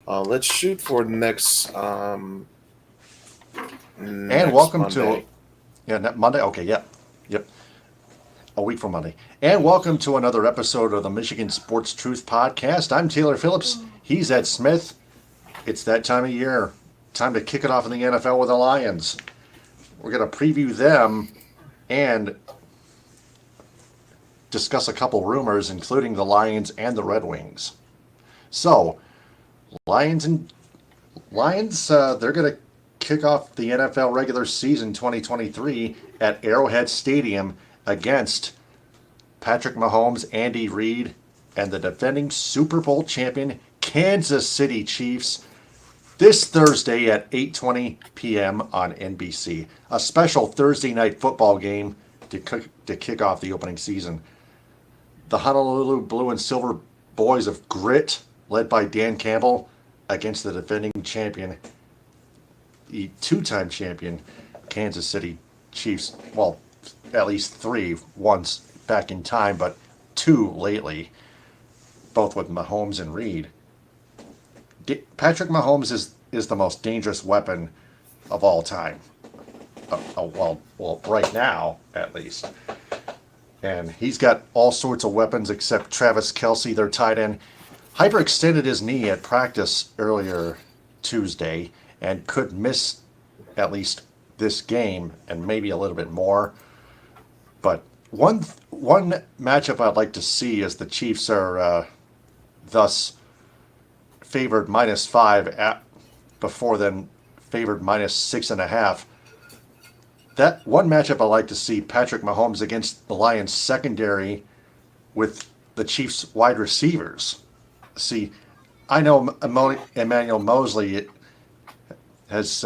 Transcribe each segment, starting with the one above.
Let's shoot for next And next welcome to Monday. Monday. Okay, yep, a week from Monday. And welcome to another episode of the Michigan Sports Truth Podcast. I'm Taylor Phillips. He's Ed Smith. It's that time of year. Time to kick it off in the NFL with the Lions. We're going to preview them and discuss a couple rumors, including the Lions and the Red Wings. So, Lions and Lions, they're going to kick off the NFL regular season 2023 at Arrowhead Stadium against Patrick Mahomes, Andy Reid, and the defending Super Bowl champion Kansas City Chiefs this Thursday at 8:20 p.m. on NBC. A special Thursday night football game to kick off the opening season. The Honolulu Blue and Silver Boys of Grit, led by Dan Campbell, against the defending champion, the two-time champion Kansas City Chiefs. Well, at least three, once back in time, but two lately, both with Mahomes and Reid. Patrick Mahomes is the most dangerous weapon of all time. Well, right now at least. And he's got all sorts of weapons except Travis Kelce, their tight end. Hyperextended his knee at practice earlier Tuesday and could miss at least this game and maybe a little bit more. But one matchup I'd like to see is the Chiefs are thus favored -5 before then favored -6.5. That one matchup I like to see Patrick Mahomes against the Lions secondary with the Chiefs wide receivers. See, I know Emmanuel Mosley has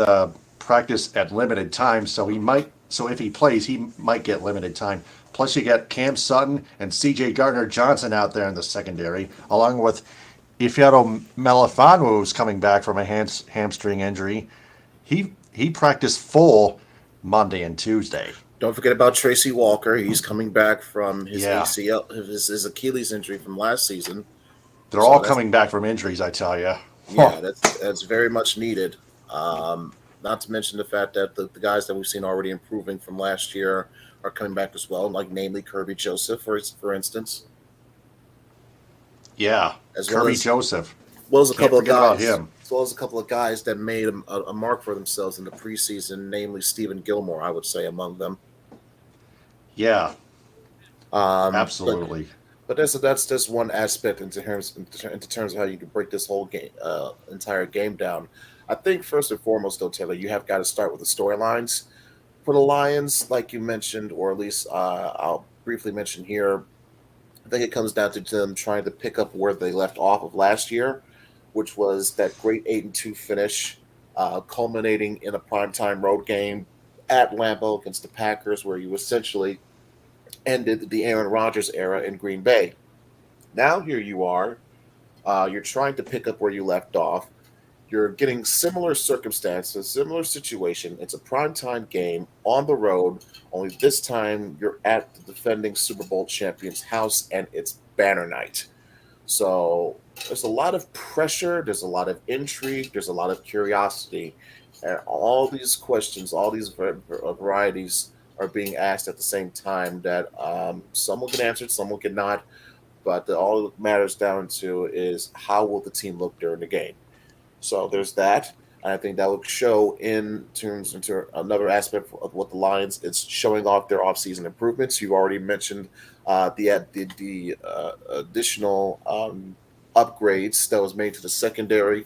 practiced at limited time, so he might. So if he plays, he might get limited time. Plus, you got Cam Sutton and C.J. Gardner-Johnson out there in the secondary, along with Ifeado Melifonwu, who's coming back from a hamstring injury. He practiced full Monday and Tuesday. Don't forget about Tracy Walker. He's coming back from his Yeah, ACL, his Achilles injury from last season. they're So all that's coming back from injuries, I tell you. yeah, that's very much needed. Not to mention the fact that the guys that we've seen already improving from last year are coming back as well, like namely Kirby Joseph, for instance, Yeah, as well Kirby as Joseph. well as a Can't couple of forget about guys, him. as well as a couple of guys that made a mark for themselves in the preseason, namely Stephen Gilmore, I would say among them. Yeah, But absolutely. that's just one aspect into terms of how you can break this whole game, entire game down. I think first and foremost, though, Taylor, you have got to start with the storylines for the Lions, like you mentioned, or at least I'll briefly mention here. I think it comes down to them trying to pick up where they left off of last year, which was that great 8-2 finish, culminating in a primetime road game at Lambeau against the Packers, where you essentially ended the Aaron Rodgers era in Green Bay. Now here you are, you're trying to pick up where you left off. You're getting similar circumstances, similar situation. It's a primetime game on the road, only this time you're at the defending Super Bowl champion's house and it's banner night. So there's a lot of pressure, there's a lot of intrigue, there's a lot of curiosity. And all these questions, all these varieties are being asked at the same time that some will get answered, some will get not. But all it matters down to is how will the team look during the game. So there's that. And I think that will show in terms into another aspect of what the Lions. It's showing off their offseason improvements. You already mentioned the additional upgrades that was made to the secondary.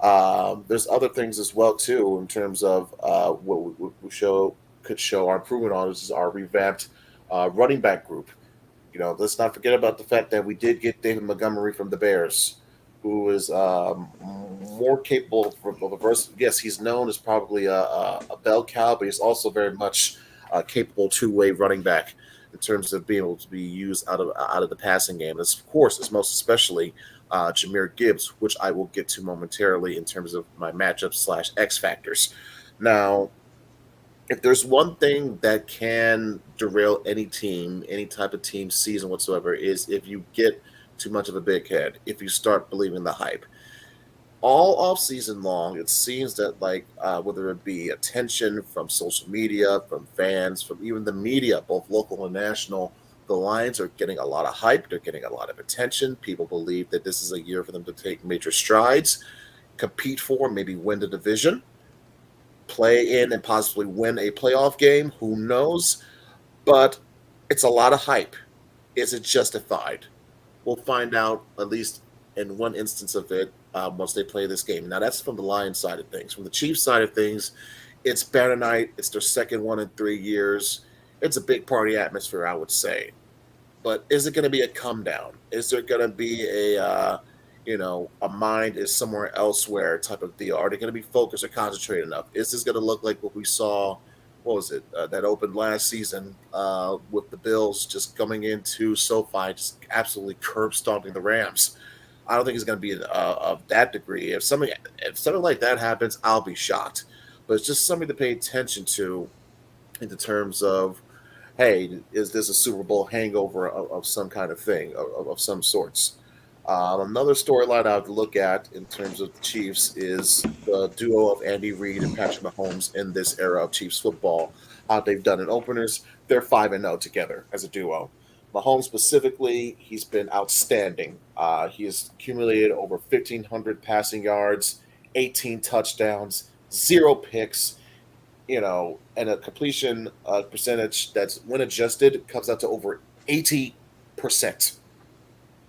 There's other things as well too in terms of what we show could show our improvement on is our revamped running back group. You know, let's not forget about the fact that we did get David Montgomery from the Bears, who is more capable of a vers. Yes, he's known as probably a bell cow, but he's also very much a capable two-way running back in terms of being able to be used out of the passing game. And of course, it's most especially Jameer Gibbs, which I will get to momentarily in terms of my matchup slash X factors. Now, if there's one thing that can derail any team, any type of team season whatsoever, is if you get too much of a big head, if you start believing the hype. all off season long, it seems that whether it be attention from social media, from fans, from even the media, both local and national, the Lions are getting a lot of hype. They're getting a lot of attention. People believe that this is a year for them to take major strides, compete for, maybe win the division, play in, and possibly win a playoff game. Who knows? But it's a lot of hype. Is it justified? We'll find out at least in one instance of it once they play this game. Now that's from the Lions side of things. From the Chiefs side of things, it's banner night. It's their second one in 3 years. It's a big party atmosphere, I would say. But is it going to be a come down? Is there going to be a mind is somewhere elsewhere type of deal? Are they going to be focused or concentrated enough? Is this going to look like what we saw? What was it that opened last season with the Bills just coming into SoFi, just absolutely curb stomping the Rams? I don't think it's going to be of that degree. If something like that happens, I'll be shocked. But it's just something to pay attention to in the terms of, hey, is this a Super Bowl hangover of some kind of thing, of some sorts? Another storyline I would look at in terms of the Chiefs is the duo of Andy Reid and Patrick Mahomes in this era of Chiefs football. How they've done in openers, they're 5-0 together as a duo. Mahomes specifically, he's been outstanding. He has accumulated over 1,500 passing yards, 18 touchdowns, zero picks, and a completion percentage that's when adjusted comes out to over 80%.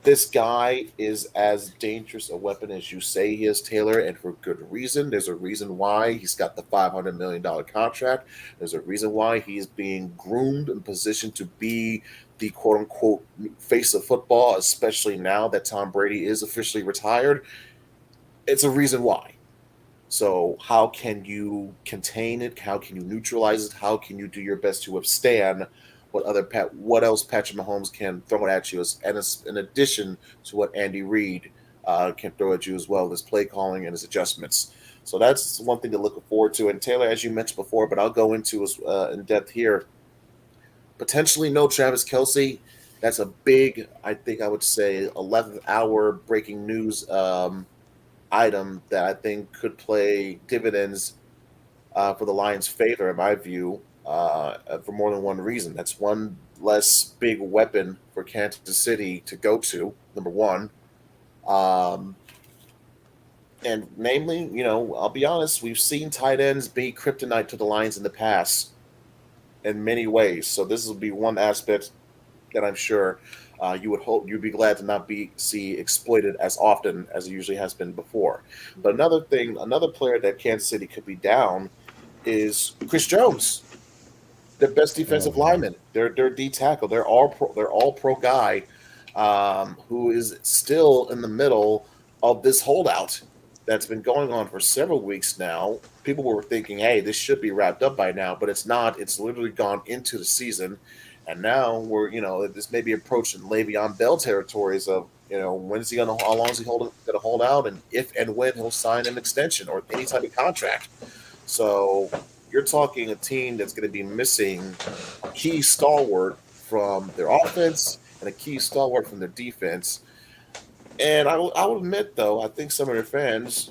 This guy is as dangerous a weapon as you say he is, Taylor, and for good reason. There's a reason why he's got the $500 million contract. There's a reason why he's being groomed and positioned to be the quote unquote face of football, especially now that Tom Brady is officially retired. It's a reason why. So, how can you contain it? How can you neutralize it? How can you do your best to withstand what else Patrick Mahomes can throw at you, and in addition to what Andy Reid can throw at you as well, his play calling and his adjustments. So that's one thing to look forward to. And Taylor, as you mentioned before, but I'll go into in depth here. Potentially no Travis Kelsey. That's a big, I think I would say, 11th hour breaking news item that I think could play dividends for the Lions' favor, in my view, for more than one reason. That's one less big weapon for Kansas City to go to, number one. Um, and namely, I'll be honest, we've seen tight ends be kryptonite to the Lions in the past in many ways. So this will be one aspect that I'm sure you would hope you'd be glad to not be see exploited as often as it usually has been before. But another player that Kansas City could be down is Chris Jones, their best defensive Mhm. lineman. Their D tackle. They're all pro guy who is still in the middle of this holdout that's been going on for several weeks now. People were thinking, hey, this should be wrapped up by now, but it's not. It's literally gone into the season. And now this may be approaching Le'Veon Bell territories of, how long is he gonna hold out, and if and when he'll sign an extension or any type of contract. So you're talking a team that's going to be missing a key stalwart from their offense and a key stalwart from their defense. And I will admit, though, I think some of their fans,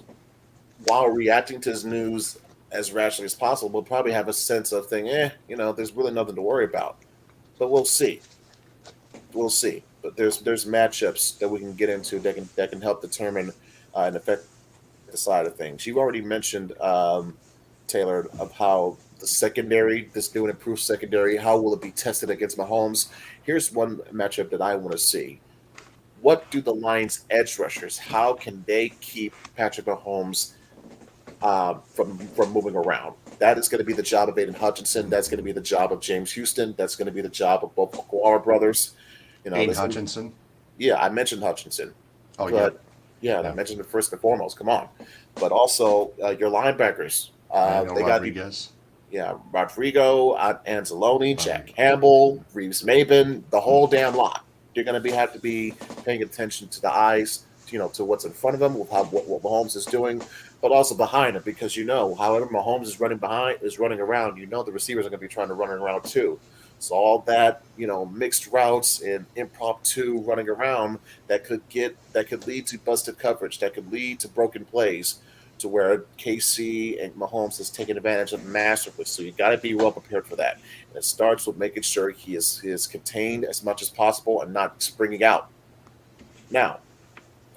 while reacting to this news as rationally as possible, will probably have a sense of thinking, there's really nothing to worry about. But we'll see. We'll see. But there's matchups that we can get into that can help determine and affect the side of things. You already mentioned Taylor of how the secondary, this new and improved secondary, how will it be tested against Mahomes? Here's one matchup that I want to see. What do the Lions' edge rushers? How can they keep Patrick Mahomes from moving around? That is going to be the job of Aiden Hutchinson. That's going to be the job of James Houston. That's going to be the job of both Aguilar brothers. Aiden There's going to be, Hutchinson. yeah, I mentioned Hutchinson, Oh, yeah. but yeah, I Yeah. mentioned it first and foremost. Come on, but also your linebackers. Daniel They got you. Rodriguez. Yeah, Rodrigo, Anzalone, Jack Rodriguez. Campbell, Reeves Maben, the whole damn lot. You're going to have to be paying attention to the eyes, to what's in front of them, with what Mahomes is doing, but also behind him, because however Mahomes is running around, the receivers are going to be trying to run around too. So all that, mixed routes and impromptu running around that could lead to busted coverage, that could lead to broken plays, to where KC and Mahomes is taking advantage of masterfully. So you got to be well prepared for that. And it starts with making sure he is contained as much as possible and not springing out. Now,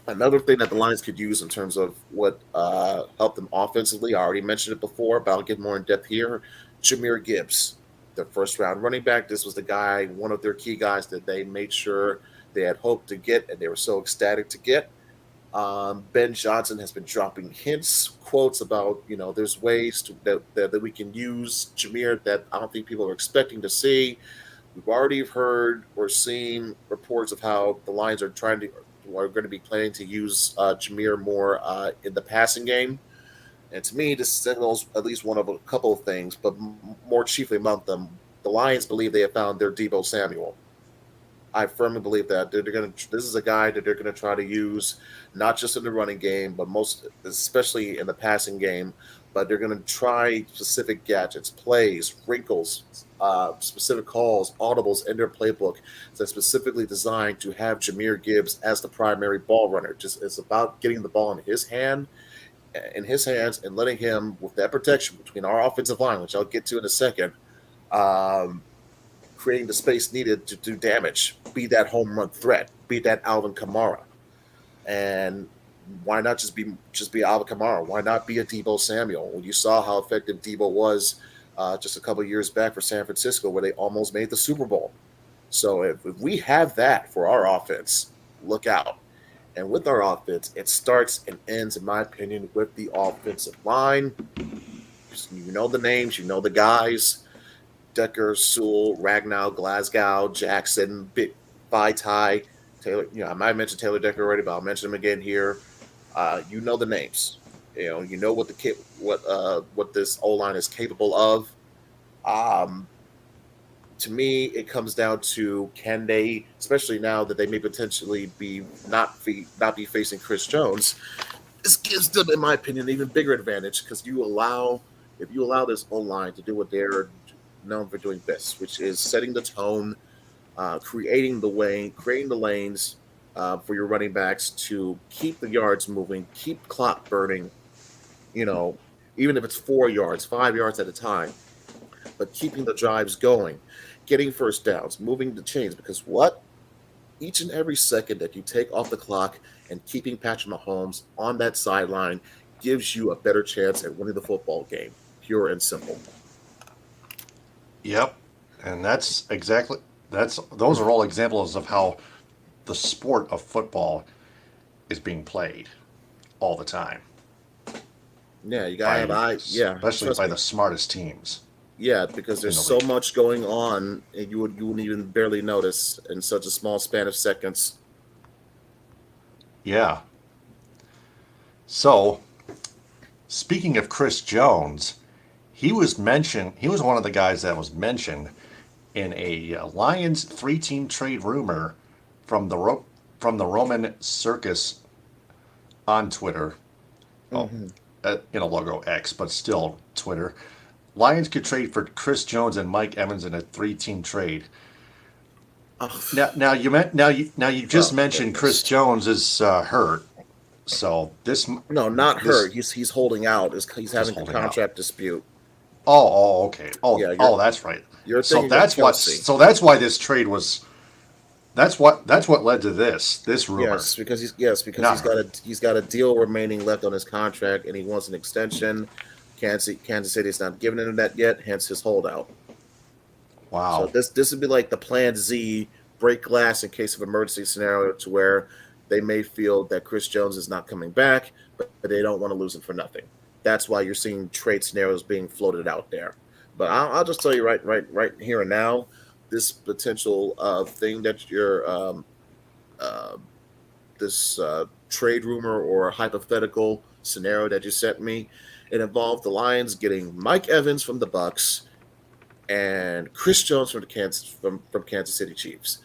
another thing that the Lions could use in terms of what helped them offensively, I already mentioned it before, but I'll get more in depth here. Jameer Gibbs, the first round running back. This was the guy, one of their key guys that they made sure they had hoped to get, and they were so ecstatic to get. Ben Johnson has been dropping hints, quotes about, there's ways that we can use Jameer that I don't think people are expecting to see. We've already heard or seen reports of how the Lions are going to be planning to use Jameer more in the passing game. And to me, this signals at least one of a couple of things, but more chiefly among them, the Lions believe they have found their Debo Samuel. I firmly believe that they're going to. This is a guy that they're going to try to use, not just in the running game, but most, especially in the passing game. But they're going to try specific gadgets, plays, wrinkles, specific calls, audibles in their playbook that's specifically designed to have Jameer Gibbs as the primary ball runner. Just it's about getting the ball in his hands, and letting him, with that protection between our offensive line, which I'll get to in a second. Um, Creating the space needed to do damage, be that home run threat, be that Alvin Kamara, and why not just be Alvin Kamara? Why not be a Debo Samuel? When you saw how effective Debo was just a couple of years back for San Francisco, where they almost made the Super Bowl. So if we have that for our offense, look out. And with our offense, it starts and ends, in my opinion, with the offensive line. You know the names, you know the guys. Decker, Sewell, Ragnow, Glasgow, Jackson, Vitae, Taylor. I might mention Taylor Decker already, but I'll mention him again here. You know the names. You know what this O line is capable of. Um, to me, it comes down to, can they, especially now that they may potentially not be facing Chris Jones. This gives them, in my opinion, an even bigger advantage, because if you allow this O line to do what they're known for doing best, which is setting the tone, creating the lanes for your running backs to keep the yards moving, keep clock burning. You know, even if it's 4 yards, 5 yards at a time, but keeping the drives going, getting first downs, moving the chains. Because what? Each and every second that you take off the clock and keeping Patrick Mahomes on that sideline gives you a better chance at winning the football game. Pure and simple. Yep. And those are all examples of how the sport of football is being played all the time. Yeah, you gotta have eyes. Yeah, especially trust by me. the smartest teams Yeah, because in there's the so league. much going on, and you wouldn't even barely notice in such a small span of seconds. Yeah. So, speaking of Chris Jones, he was one of the guys that was mentioned in a Lions three-team trade rumor from from the Roman Circus on Twitter. Oh, Hmm. in a logo X, but still Twitter. Lions could trade for Chris Jones and Mike Evans in a three-team trade. Oh, Now you just oh mentioned Chris goodness. Jones is hurt, so No, not her. this He's holding out. He's just having a holding out. contract dispute. Okay. Oh, Yeah, that's right. you're thinking of Kelsey. So that's why this trade was. That's what led to this rumor, Because not her. he's got a deal remaining left on his contract, and he wants an extension. Kansas City's not giving him that yet, hence his holdout. So Wow. this would be like the Plan Z, break glass in case of emergency scenario, to where they may feel that Chris Jones is not coming back, but they don't want to lose him for nothing. That's why you're seeing trade scenarios being floated out there. But I'll just tell you right here and now, this potential thing that you're uh, this trade rumor or hypothetical scenario that you sent me, it involved the Lions getting Mike Evans from the Bucks and Chris Jones from Kansas City Chiefs.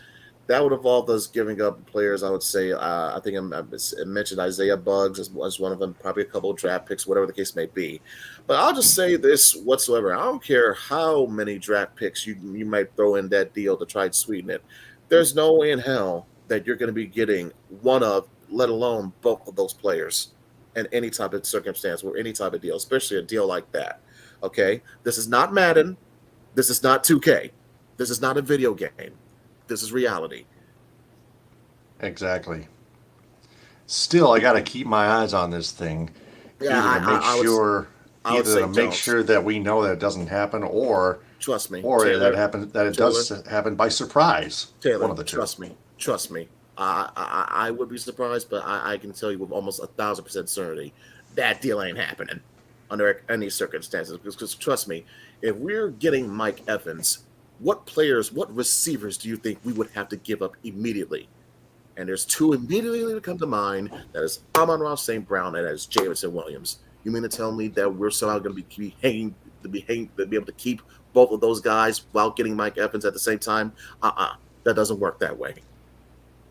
that would involve us giving up players. I would say, I think I mentioned Isaiah Buggs as one of them, probably a couple of draft picks, whatever the case may be. But I'll just say this whatsoever: I don't care how many draft picks you might throw in that deal to try and sweeten it. There's no way in hell that you're going to be getting one of, let alone both of those players, in any type of circumstance or any type of deal, especially a deal like that. Okay, this is not Madden. This is not 2K. This is not a video game. This is reality. Exactly. Still, I got to keep my eyes on this thing, Yeah, either to make sure, I would say don't. that we know that it doesn't happen, Trust me, or that Taylor. it Taylor. does happen by surprise. One Taylor. of the two. Trust me. Trust me. I would be surprised, but I can tell you with almost 1,000% certainty that deal ain't happening under any circumstances. Because trust me, if we're getting Mike Evans, what players, what receivers do you think we would have to give up immediately? And there's two immediately that come to mind. That is Amon-Ra St. Brown and that is Jameson Williams. You mean to tell me that we're somehow going to be hanging to be able to keep both of those guys while getting Mike Evans at the same time? That doesn't work that way.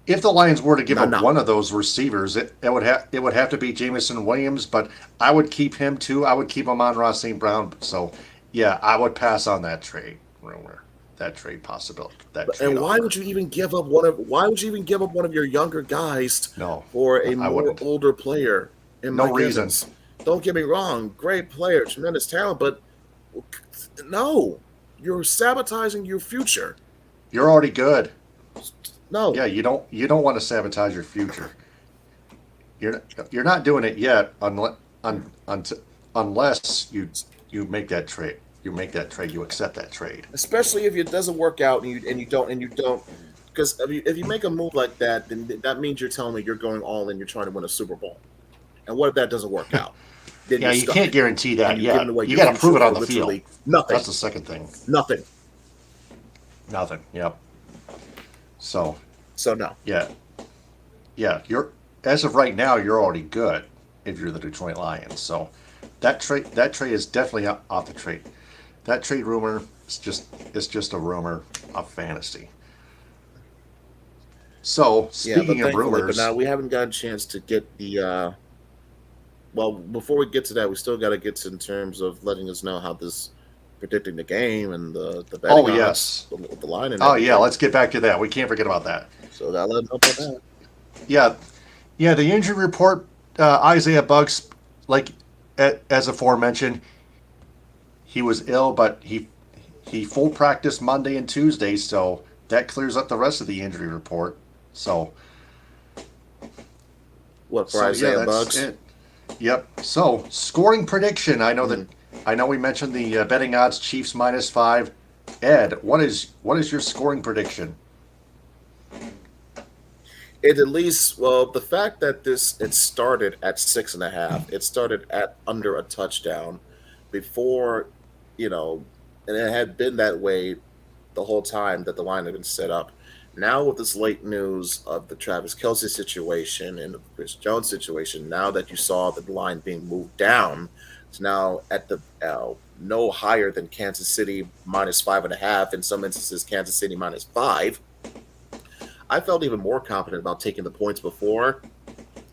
If the Lions were to give up No. one of those receivers, it would have to be Jameson Williams, but I would keep him too. I would keep him on Ross St. Brown. So yeah, I would pass on that trade rumor, that trade possibility. And why would you even give up Why would you even give up one of your younger guys No, for a I more wouldn't. older player? In No Mike reason. Evans? Don't get me wrong, great player, tremendous talent, but no, you're sabotaging your future. You're already good. No, Yeah, you don't want to sabotage your future. You're not doing it yet unless you make that trade. You make that trade. You accept that trade. especially if it doesn't work out and you don't because if you make a move like that, then that means you're telling me you're going all in, you're trying to win a Super Bowl. And what if that doesn't work out? Then Yeah, you're you stuck. can't guarantee that And you're yet. giving away You your got to prove future it on for the field. literally nothing. That's the second thing. Nothing. Nothing. Yep. So So no. yeah, yeah. You're as of right now, you're already good if you're the Detroit Lions. So that trade is definitely off the trade. That trade rumor is just a rumor, a fantasy. So Yeah, but speaking of thankfully, but rumors, now we haven't got a chance to get the well, before we get to that, we still got to get to in terms of letting us know how this predicting the game and the betting oh odds, yes, the line and oh yeah. everything. Let's get back to that. We can't forget about that. So I let them know about that. Yeah, yeah. The injury report, Isaiah Buggs, like as aforementioned, he was ill, but he full practiced Monday and Tuesday, so that clears up the rest of the injury report. So What for so yeah, Isaiah that's Bugs? it. Yep. So scoring prediction. Mm. I know we mentioned the betting odds Chiefs -5. Ed, what is your scoring prediction? It at least well the fact that this it started at 6.5. It started at under a touchdown before, you know, and it had been that way the whole time that the line had been set up. Now with this late news of the Travis Kelsey situation and the Chris Jones situation, now that you saw the line being moved down, it's now at the no higher than Kansas City -5.5. In some instances, Kansas City -5. I felt even more confident about taking the points before.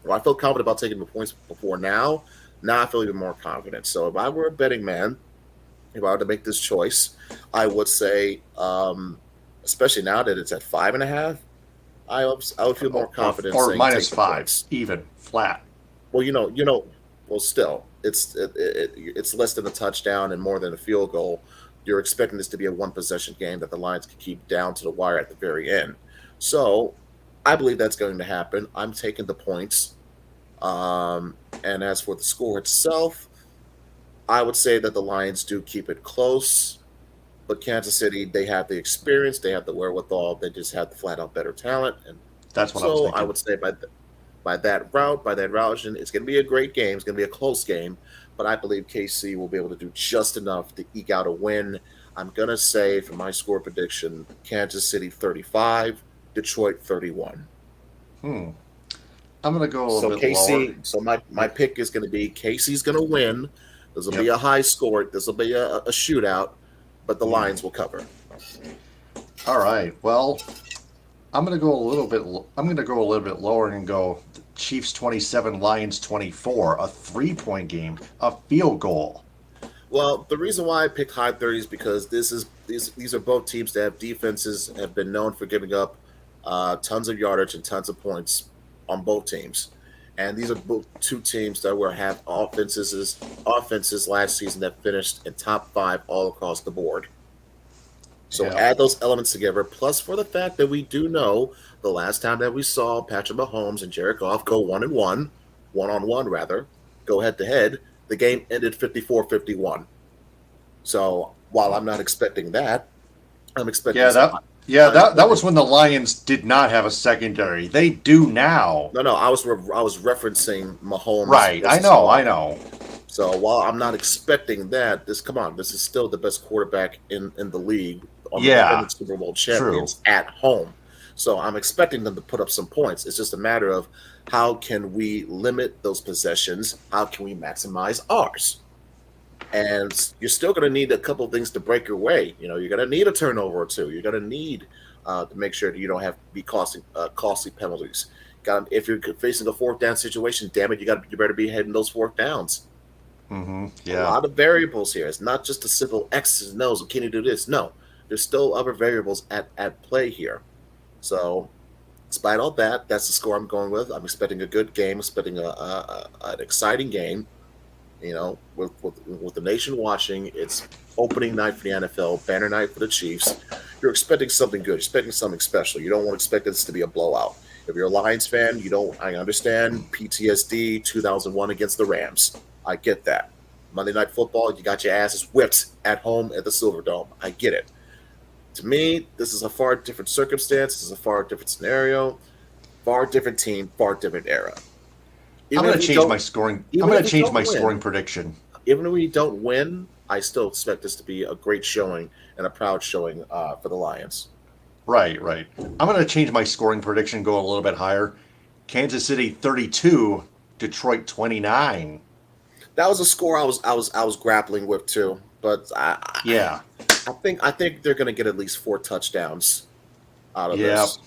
Well, I felt confident about taking the points before now. Now I feel even more confident. So if I were a betting man, if I were to make this choice, I would say, especially now that it's at 5.5, I would feel more confident Or saying minus take the five, points. even flat. Well, well, still, it's less than a touchdown and more than a field goal. You're expecting this to be a one possession game that the Lions can keep down to the wire at the very end. So, I believe that's going to happen. I'm taking the points. And as for the score itself, I would say that the Lions do keep it close, but Kansas City, they have the experience, they have the wherewithal, they just have the flat out better talent, and That's what I was so I thinking. would say by that route, it's going to be a great game. It's going to be a close game, but I believe KC will be able to do just enough to eke out a win. I'm going to say for my score prediction, Kansas City 35, Detroit 31. Hmm. I'm gonna go a So little bit lower. my pick is going to be KC's going to win. This will be Yep. a high score. This will be a shootout, but the Hmm. Lions will cover. All right. Well, I'm going to go a little bit. I'm going to go a little bit lower and go Chiefs 27, Lions 24. A 3-point game, a field goal. Well, the reason why I picked high 30s because these are both teams that have defenses have been known for giving up tons of yardage and tons of points on both teams, and these are both two teams that were have offenses last season that finished in top five all across the board. So Yeah. add those elements together, plus for the fact that we do know the last time that we saw Patrick Mahomes and Jared Goff go 1-1, on one rather, go head to head, the game ended 54-51. So while I'm not expecting that, I'm expecting Yeah, some. I'm that expecting, was when the Lions did not have a secondary. They do now. no, I was referencing Mahomes Right. I versus know. I Goff. know. So while I'm not expecting that, this is still the best quarterback in the league on the Yeah. defending Super Bowl True. champions at home. So I'm expecting them to put up some points. It's just a matter of how can we limit those possessions? How can we maximize ours? And you're still going to need a couple of things to break your way. You're going to need a turnover or two. You're going to need to make sure that you don't have to be costly penalties. If you're facing a fourth down situation, damn it, you better be heading those fourth downs. A Yeah. lot of variables here. It's not just a simple X's and O's. Can you do this? No, there's still other variables at play here. So, despite all that, that's the score I'm going with. I'm expecting a good game. Expecting an exciting game. With the nation watching, it's opening night for the NFL, banner night for the Chiefs. You're expecting something good, expecting something special. You don't want to expect this to be a blowout. If you're a Lions fan, you don't. I understand PTSD 2001 against the Rams. I get that. Monday Night Football, you got your asses whipped at home at the Silverdome. I get it. To me, this is a far different circumstance. This is a far different scenario, far different team, far different era. I'm Even going if to we change my don't, scoring. I'm even going if to we change don't my scoring win, prediction. even if we don't win, I still expect this to be a great showing and a proud showing for the Lions. Right. Right. I'm going to change my scoring prediction. Go a little bit higher. Kansas City 32, Detroit 29. That was a score I was grappling with too, but Yeah. I think they're going to get at least four touchdowns out of Yeah. this.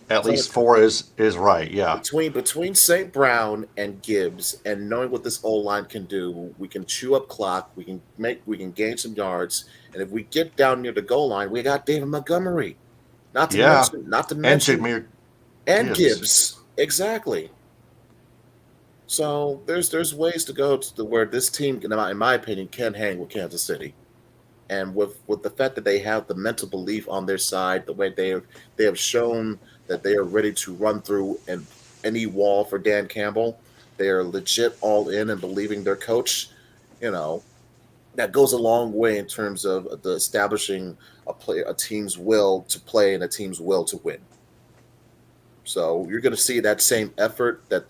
At So least four is right. Yeah. between St. Brown and Gibbs, and knowing what this O line can do, we can chew up clock. We can gain some yards, and if we get down near the goal line, we got David Montgomery. Not to Yeah. mention, not to And mention, Jameer and Gibbs. Gibbs exactly. So there's ways to go to where this team, in my opinion, can hang with Kansas City, and with the fact that they have the mental belief on their side, the way they have shown that they are ready to run through any wall for Dan Campbell. They are legit all in and believing their coach. You know that goes a long way in terms of the establishing a team's will to play and a team's will to win. So you're going to see that same effort that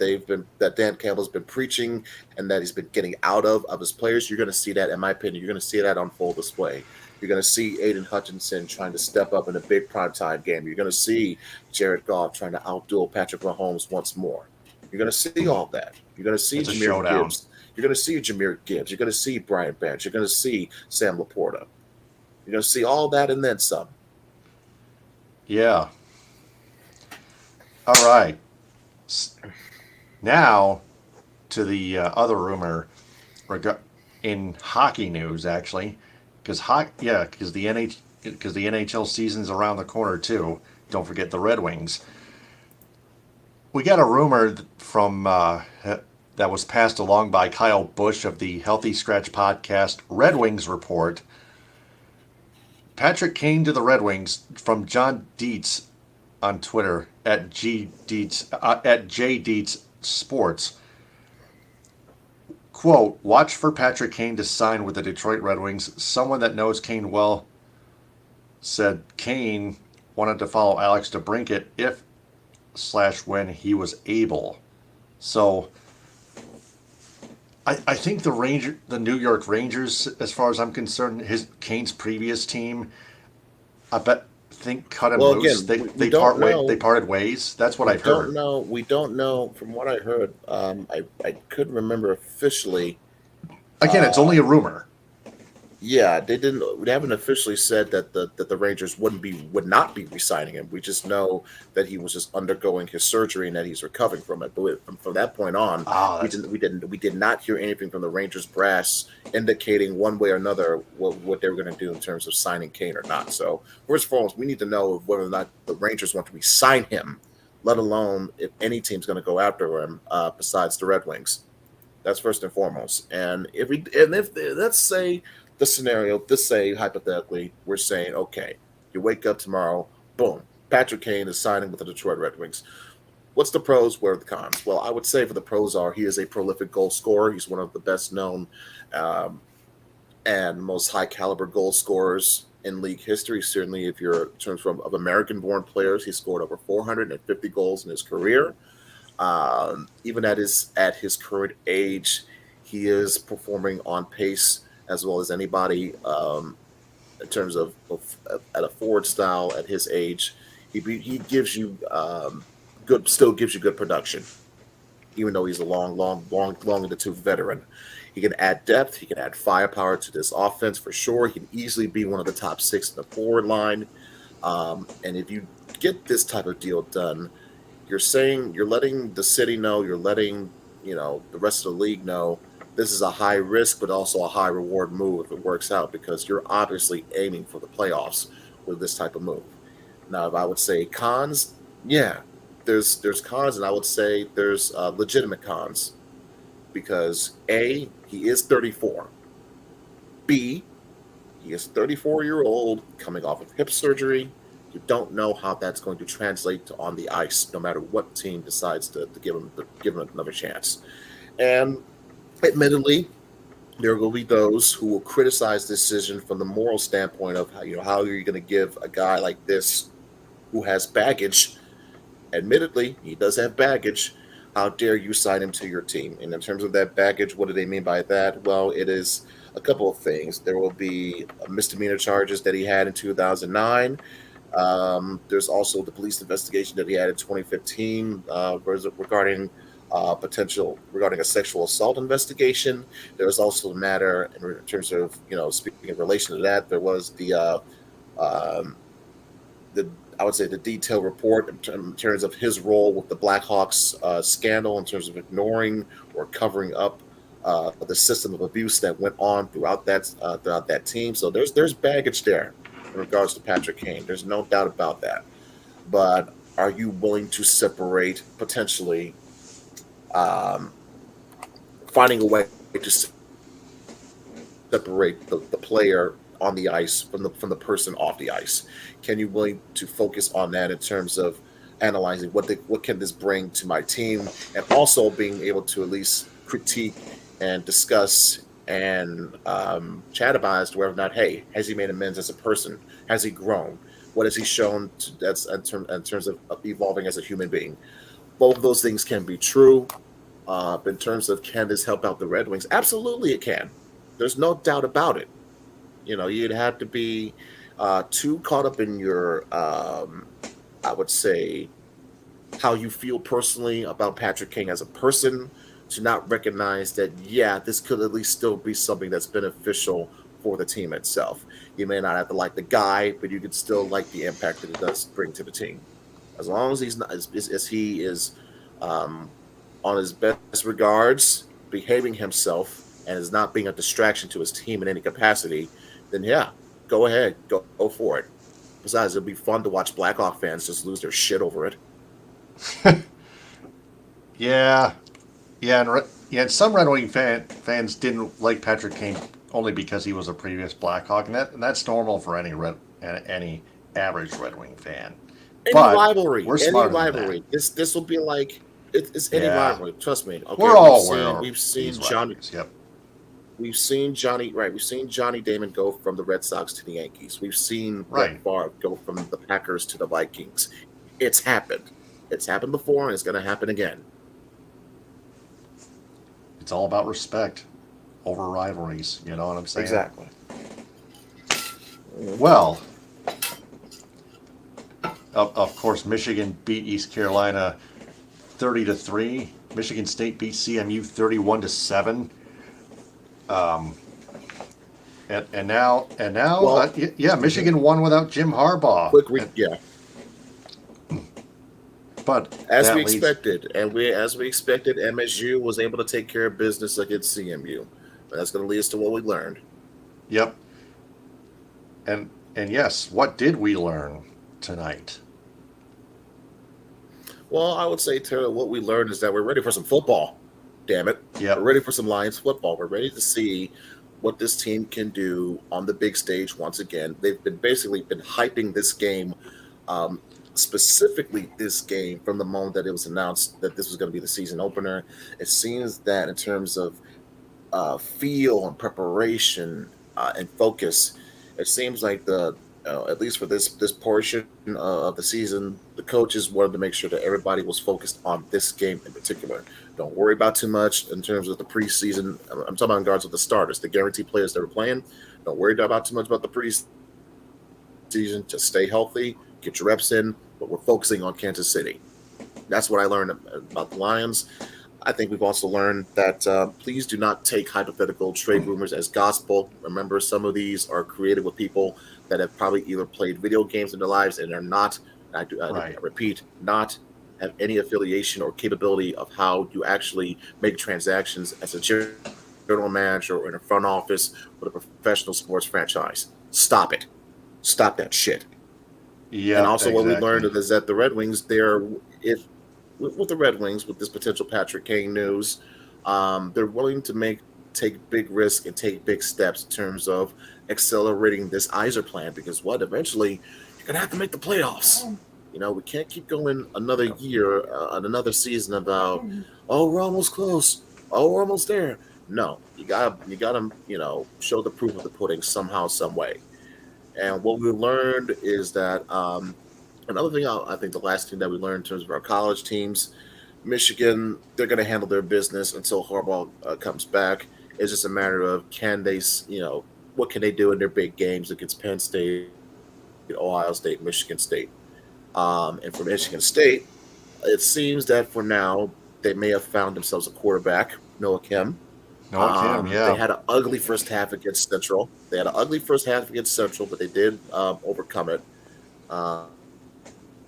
Dan Campbell's been preaching and that he's been getting out of his players. You're going to see that, in my opinion, you're going to see that on full display. You're going to see Aiden Hutchinson trying to step up in a big primetime game. You're going to see Jared Goff trying to outduel Patrick Mahomes once more. You're going to see all that. You're going to see It's a Jameer showdown. Gibbs. You're going to see Jameer Gibbs. You're going to see Brian Bench. You're going to see Sam Laporta. You're going to see all that and then some. Yeah. All right. Now to the other rumor in hockey news, actually, because the NHL season's around the corner too. Don't forget the Red Wings. We got a rumor from that was passed along by Kyle Busch of the Healthy Scratch podcast Red Wings report. Patrick Kane to the Red Wings from John Dietz on Twitter at J Dietz Sports. Quote, watch for Patrick Kane to sign with the Detroit Red Wings. Someone that knows Kane well said Kane wanted to follow Alex DeBrincat if/when he was able. So I think the New York Rangers, as far as I'm concerned, Kane's previous team, think cut him Well, loose. again, we don't They know. parted ways. That's what We I've don't heard. know. We don't know. From what I heard, I couldn't remember officially. Again, it's Uh, only a rumor. Yeah, they didn't. They haven't officially said that the Rangers would not be re-signing him. We just know that he was just undergoing his surgery and that he's recovering from it. But from that point on, Oh, we that's did not hear anything from the Rangers brass indicating one way or another what they were going to do in terms of signing Kane or not. So first and foremost, we need to know whether or not the Rangers want to re-sign him, let alone if any team's going to go after him besides the Red Wings. That's first and foremost. And if let's say the scenario, let's say hypothetically, we're saying, okay, you wake up tomorrow, boom, Patrick Kane is signing with the Detroit Red Wings. What's the pros? What are the cons? Well, I would say for the pros are he is a prolific goal scorer. He's one of the best known um, and most high caliber goal scorers in league history. Certainly, if you're in terms of American born players, he scored over 450 goals in his career. Even at his current age, he is performing on pace as well as anybody in terms of at a forward style at his age. He gives you good still gives you good production, even though he's a long in the tooth veteran. He can add depth. He can add firepower to this offense for sure. He can easily be one of the top six in the forward line. And if you get this type of deal done, you're letting the city know, you're letting the rest of the league know this is a high risk but also a high reward move if it works out because you're obviously aiming for the playoffs with this type of move. Now, if I would say cons, yeah, there's cons, and I would say there's legitimate cons because A, he is 34. B, he is 34-year-old coming off of hip surgery. You don't know how that's going to translate to on the ice, no matter what team decides to give him another chance. And admittedly, there will be those who will criticize this decision from the moral standpoint of how are you going to give a guy like this who has baggage. Admittedly, he does have baggage. How dare you sign him to your team? And in terms of that baggage, what do they mean by that? Well, it is a couple of things. There will be misdemeanor charges that he had in 2009. There's also the police investigation that he had in 2015 regarding a sexual assault investigation. There was also the matter in terms of speaking in relation to that. There was um, the I would say the detailed report in terms of his role with the Blackhawks scandal, in terms of ignoring or covering up the system of abuse that went on throughout that team. So there's baggage there in regards to Patrick Kane. There's no doubt about that. But are you willing to separate potentially um, finding a way to separate the player on the ice from the person off the ice? Can you willing to focus on that in terms of analyzing what can this bring to my team, and also being able to at least critique and discuss and chat about as to whether or not, hey, has he made amends as a person? Has he grown? What has he shown that's in terms of evolving as a human being? Both of those things can be true. In terms of can this help out the Red Wings? Absolutely, it can. There's no doubt about it. You'd have to be too caught up in your, I would say, how you feel personally about Patrick King as a person to not recognize that, yeah, this could at least still be something that's beneficial for the team itself. You may not have to like the guy, but you could still like the impact that it does bring to the team. As long as he's not, as he is um, on his best regards, behaving himself, and is not being a distraction to his team in any capacity, then yeah, go ahead, go for it. Besides, it'll be fun to watch Blackhawk fans just lose their shit over it. yeah, yeah, and some Red Wing fans didn't like Patrick Kane only because he was a previous Blackhawk, and that's normal for any average Red Wing fan. Any But rivalry, we're any smarter than that. rivalry. This will be like it's any Yeah, rivalry. Trust me. Okay, we're we've all aware seen of we've seen these Johnny rivalries. Yep. We've seen Johnny Damon go from the Red Sox to the Yankees. We've seen Brett Right. Favre go from the Packers to the Vikings. It's happened. It's happened before, and it's going to happen again. It's all about respect over rivalries. You know what I'm saying? Exactly. Well, of course, Michigan beat East Carolina 30-3. Michigan State beat CMU 31-7. Um, And now, Well, yeah, mhm. Michigan won without Jim Harbaugh, Yeah, but as we that leads. expected, and as we expected, MSU was able to take care of business against CMU. That's going to lead us to what we learned. Yep, and yes, what did we learn tonight? Well, I would say, Taylor, what we learned is that we're ready for some football. Damn it. We're Yep, ready for some Lions football. We're ready to see what this team can do on the big stage once again. They've been basically been hyping this game, um, specifically this game, from the moment that it was announced that this was going to be the season opener. It seems that in terms of feel and preparation and focus. It seems like at least for this portion of the season, the coaches wanted to make sure that everybody was focused on this game in particular. Don't worry about too much in terms of the preseason. I'm talking about in regards to the starters, the guaranteed players that are playing. Don't worry about too much about the preseason. Just stay healthy, get your reps in. But we're focusing on Kansas City. That's what I learned about the Lions. I think we've also learned that please do not take hypothetical trade rumors as gospel. Remember, some of these are created with people that have probably either played video games in their lives and are not, I right. repeat, not have any affiliation or capability of how you actually make transactions as a general manager or in a front office with a professional sports franchise. Stop it. Stop that shit. And Yep, also, what we learned exactly. is that the Red Wings, they're if with the Red Wings, with this potential Patrick Kane news, they're willing to take big risks and take big steps in terms of accelerating this Iser plan. Because what eventually you're gonna have to make the playoffs. We can't keep going another year, another season about, oh, we're almost close, oh, we're almost there. No, you gotta show the proof of the pudding somehow, some way. And what we learned is that another thing, I think the last thing that we learned in terms of our college teams, Michigan, they're going to handle their business until Harbaugh comes back. It's just a matter of what can they do in their big games against Penn State, Ohio State, Michigan State. And for Michigan State, it seems that for now, they may have found themselves a quarterback, Noah Kim. Noah Kim, They yeah. had an ugly first half against Central. They had an ugly first half against Central, but they did overcome it. Uh,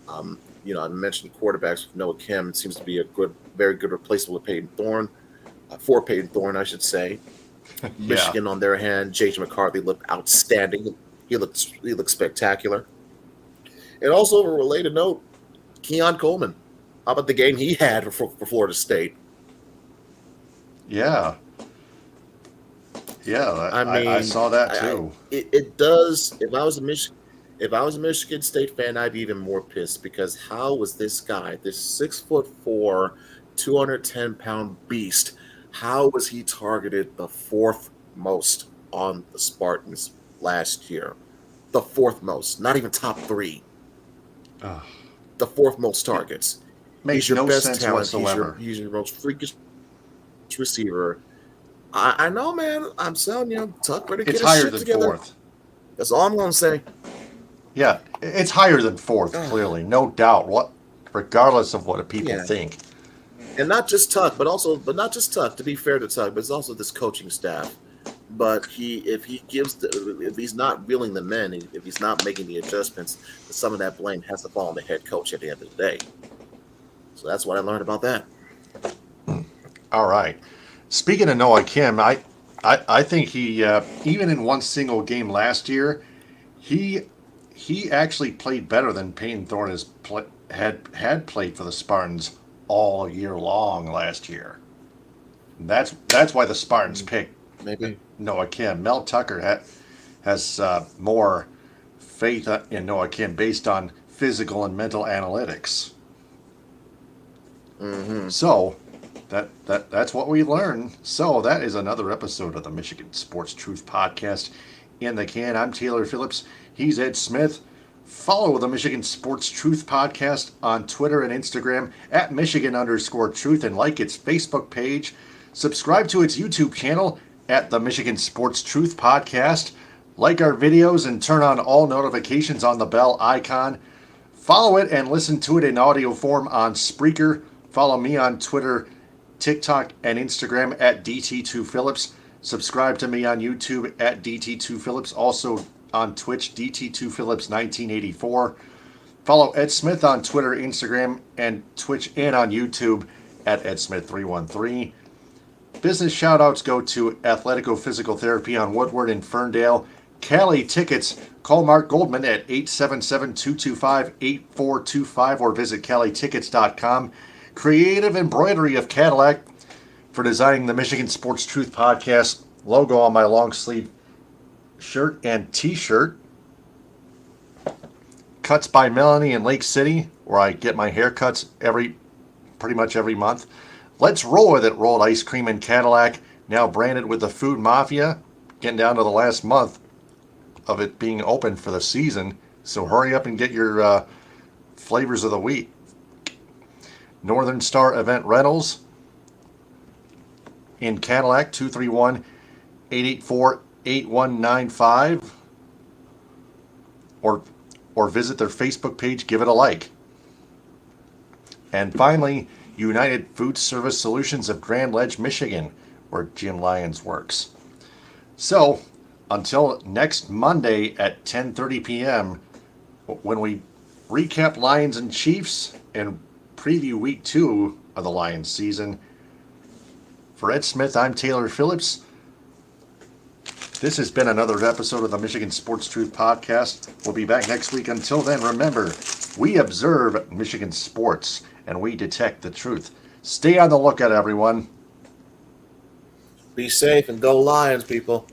I mentioned quarterbacks with Noah Kim. It seems to be a very good replacement with Peyton Thorne, for Peyton Thorne, I should say. Yeah. Michigan, on their hand, J.J. McCarthy looked outstanding. He looked spectacular. And also, a related note, Keon Coleman. How about the game he had for Florida State? Yeah. Yeah, I I mean, saw that I too. it does. If I was a Michigan State fan, I'd be even more pissed because how was this guy, this 6'4", 210-pound beast, how was he targeted the fourth most on the Spartans last year? The fourth most, not even top three. Ugh. The fourth most It targets. He's makes your no best sense talent. He's your whatsoever. he's your most freakish receiver. I know, man. I'm telling you, Tuck better It's get his higher shit than together. fourth. That's all I'm gonna say. Yeah, it's higher than fourth, clearly, no doubt. What, regardless of what people Yeah, think. and not just Tuck, but not just Tuck. To be fair to Tuck, but it's also this coaching staff. But if he's not reeling them in, if he's not making the adjustments, some of that blame has to fall on the head coach at the end of the day. So that's what I learned about that. All right. Speaking of Noah Kim, I think he even in one single game last year, he he actually played better than Payne Thorne had played for the Spartans all year long last year. And that's why the Spartans Mm, picked maybe. Noah Kim. Mel Tucker has more faith in Noah Kim based on physical and mental analytics. Hmm. So that's what we learned. So that is another episode of the Michigan Sports Truth Podcast in the can. I'm Taylor Phillips. He's Ed Smith. Follow the Michigan Sports Truth Podcast on Twitter and Instagram at Michigan_truth and like its Facebook page. Subscribe to its YouTube channel at the Michigan Sports Truth Podcast. Like our videos and turn on all notifications on the bell icon. Follow it and listen to it in audio form on Spreaker. Follow me on Twitter, TikTok, and Instagram at DT2Phillips. Subscribe to me on YouTube at DT2Phillips. Also on Twitch, DT2Phillips1984. Follow Ed Smith on Twitter, Instagram, and Twitch, and on YouTube at EdSmith313. Business shout-outs go to Athletico Physical Therapy on Woodward in Ferndale. Cali Tickets. Call Mark Goldman at 877-225-8425 or visit CaliTickets.com. Creative Embroidery of Cadillac for designing the Michigan Sports Truth Podcast logo on my long sleeve shirt and t-shirt. Cuts by Melanie in Lake City, where I get my haircuts pretty much every month. Let's Roll With It rolled ice cream in Cadillac, now branded with the Food Mafia, getting down to the last month of it being open for the season. So hurry up and get your flavors of the week. Northern Star Event Rentals in Cadillac, 231-884-8195. Or visit their Facebook page, give it a like. And finally, United Food Service Solutions of Grand Ledge, Michigan, where Jim Lyons works. So, until next Monday at 10:30 p.m., when we recap Lions and Chiefs and preview Week 2 of the Lions season, for Ed Smith, I'm Taylor Phillips. This has been another episode of the Michigan Sports Truth Podcast. We'll be back next week. Until then, remember, we observe Michigan sports and we detect the truth. Stay on the lookout, everyone. Be safe and go Lions, people.